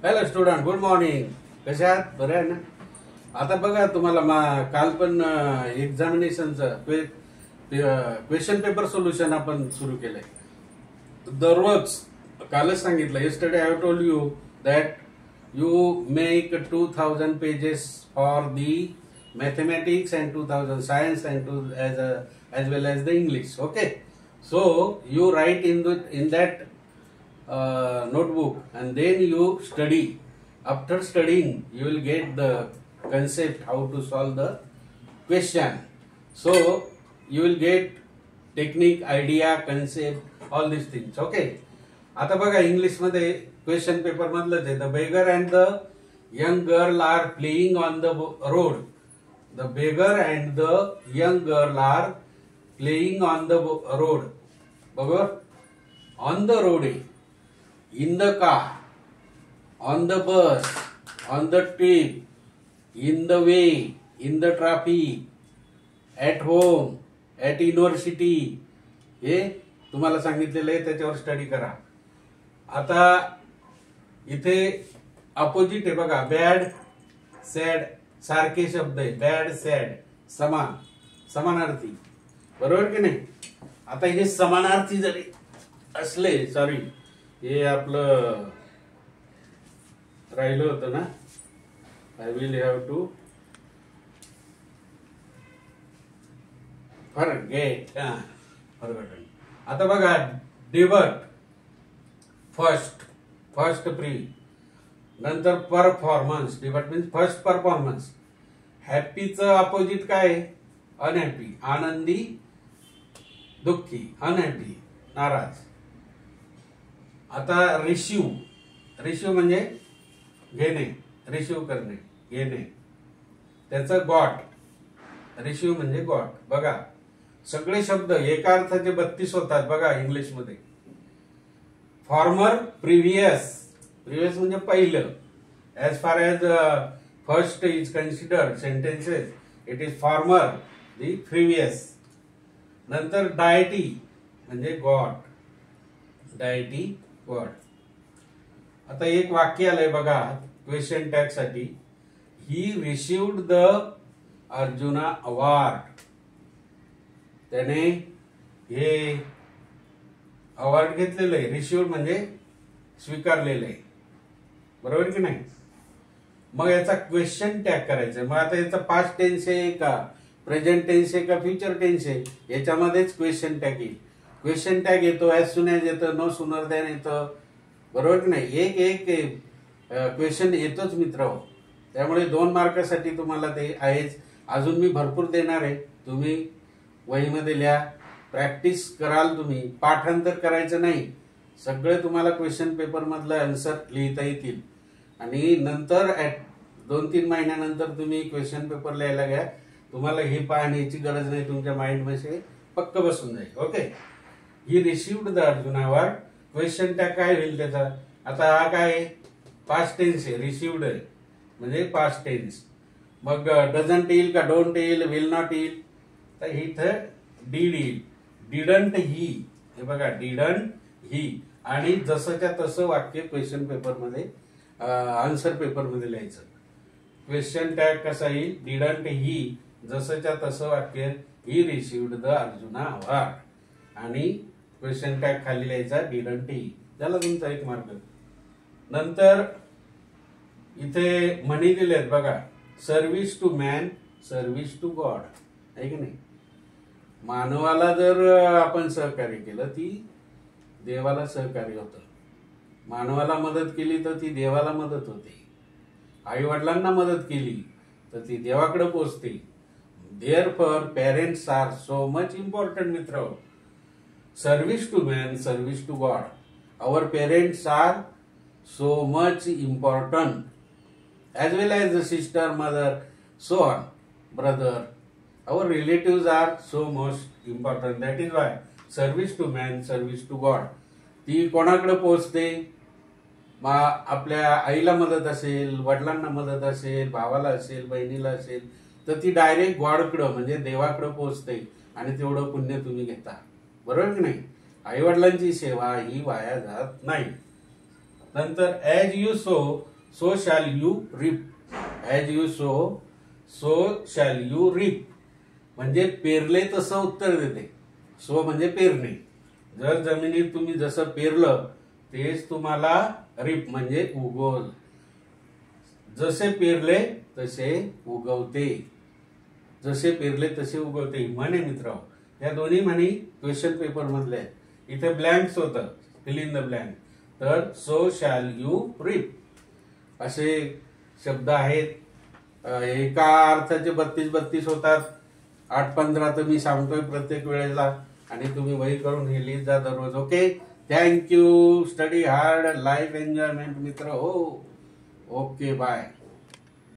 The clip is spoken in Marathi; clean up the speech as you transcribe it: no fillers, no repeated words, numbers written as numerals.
Hello student, good morning. कशा आहात? बरं आहे ना? आता बघा, तुम्हाला काल पण एक्झामिनेशनचं क्वेश्चन पेपर सोल्युशन आपण सुरू केलंय. दररोज कालच सांगितलं, yesterday I have told you that you make 2000 pages for the mathematics and 2000 science and as well as the English. Okay, so you write in that notebook and then you study. After studying, you will get the concept how to solve the question. So you will get technique, idea, concept, all these things. Okay. आता बघा, इंग्लिश मध्ये क्वेश्चन पेपर मधलं आहे, the beggar and the young girl are playing on the road. The beggar and the young girl are playing on the road. बरोबर? ऑन द रोड आहे, in the car, on the bus, on the trip, in the way, in the traffic, at home, at university. हे तुम्हाला सांगितलेलं आहे, त्याच्यावर स्टडी करा. आता इथे अपोजिट आहे बघा, बॅड सॅड सारखे शब्द आहे. बॅड सॅड समानार्थी, बरोबर की नाही? आता हे समानार्थी जरी असले, सॉरी हे आपलं राहिलं होतं ना, I will have to forgotten. आता बघा, डिबट फर्स्ट प्री, नंतर performance. Debut means first performance. हॅपीचं अपोजिट काय आहे? अनहॅपी. आनंदी दुःखी, अनहॅपी नाराज. आता रिसिव्ह म्हणजे घेणे, रिसिव्ह करणे, घेणे. त्याचं गॉट. रिसिव्ह म्हणजे गॉट. बघा, सगळे शब्द एका अर्थाचे 32 होतात बघा इंग्लिश मध्ये. फॉर्मर, प्रिव्हियस म्हणजे पहिलं. As far as first is considered sentences, it is farmer, the previous. नंतर डायटी म्हणजे गॉड, डायटी गॉड. आता एक वाक्य आलंय बघा क्वेश्चन टॅग साठी. ही रिसिव्ड द अर्जुना अवॉर्ड. त्याने हे अवॉर्ड घेतलेलं आहे. रिसिव्ड म्हणजे स्वीकारलेलं आहे, बरोबर की नाही? मग याचा क्वेश्चन टॅग करायचा. मग आता याचा पास्ट टेन्स आहे का, प्रेझेंट टेन्स आहे का, फ्युचर टेन्स आहे, याच्यामध्येच क्वेश्चन टॅग येईल. क्वेश्चन टॅग येतो, ॲज सून ॲज येतं, नो सूनर दॅन येतं, बरोबर की नाही? एक क्वेश्चन येतोच मित्र. त्यामुळे 2 मार्कासाठी तुम्हाला ते आहेच. अजून मी भरपूर देणार आहे. तुम्ही वहीमध्ये लिहा, प्रॅक्टिस कराल. तुम्ही पाठांतर करायचं नाही. सगळे तुम्हाला क्वेश्चन पेपर मधलं आन्सर लिहिता येतील. आणि नंतर 2-3 महिन्यानंतर तुम्ही क्वेश्चन पेपर लिहायला घ्या. तुम्हाला हे पाहण्याची गरज नाही, तुमच्या माइंड मध्ये पक्क बसून जाईल. Okay. He received the Arjun award. Question tag काय होईल त्याचा? आता हा काय पास्ट टेन्स आहे, रिसिव्ड आहे म्हणजे पास्ट टेन्स. मग डझंट येईल का, डोंट येईल, विल नॉट येईल? तर इथं डीड येईल. Didn't he. हे बघा, डिडंट ही. आणि जसंच्या तसं वाक्य क्वेश्चन पेपर मध्ये, आन्सर पेपर मध्ये लिहायचं. क्वेश्चन टॅग कसा येईल? Didn't he. जसंच्या तसं वाक्य, ही रिसिव्ड द अर्जुना अवॉर्ड. आणि क्वेश्चन टॅग खाली लिहायचा डिडंट ही. त्याला तुमचा 1 मार्क. नंतर इथे म्हणी दिलेत बघा, service to man, service to God. आहे की नाही? मानवाला जर आपण सहकार्य केलं, ती देवाला सहकार्य होतं. मानवाला मदत केली तर ती देवाला मदत होते. आई वडिलांना मदत केली तर ती देवाकडे पोहोचते. Therefore parents are so much important मित्र. Service to man, service to God. Our parents are so much important, as well as the sister, mother, so on, brother. Our relatives are so most important. That is why service to man, service to God. ती कोणाकडे पोहोचते? आपल्या आईला मदत असेल, वडिलांना मदत असेल, भावाला असेल, बहिणीला असेल, तर ती डायरेक्ट गॉडकडे म्हणजे देवाकडे पोहोचते. आणि तेवढं पुण्य तुम्ही घेता, बरोबर की नाही? आई वडिलांची सेवा ही वाया जात नाही. नंतर as you so so shall you rip. As you so so shall you रिप. म्हणजे पेरले तसं उत्तर देते. सो म्हणजे पेरणे. जर जमिनीत तुम्ही जसं पेरलं तेच तुम्हाला रिप म्हणजे उगवल. जसे पेरले तसे उगवते. जसे पेरले तसे उगवते म्हणे मित्र. या दोन्ही म्हणी क्वेश्चन पेपर मधले आहेत. इथे ब्लँक्स होतं, फिल इन द ब्लँक. तर सो शॅल यू रिप असे शब्द आहेत. एका अर्थाचे 32 होतात. 8-15 तर मी सांगतोय प्रत्येक वेळेला, आणि तुम्ही वही करून हे लिहित जा दररोज. Okay, thank you. Study hard, life enjoyment मित्र हो. Okay, bye.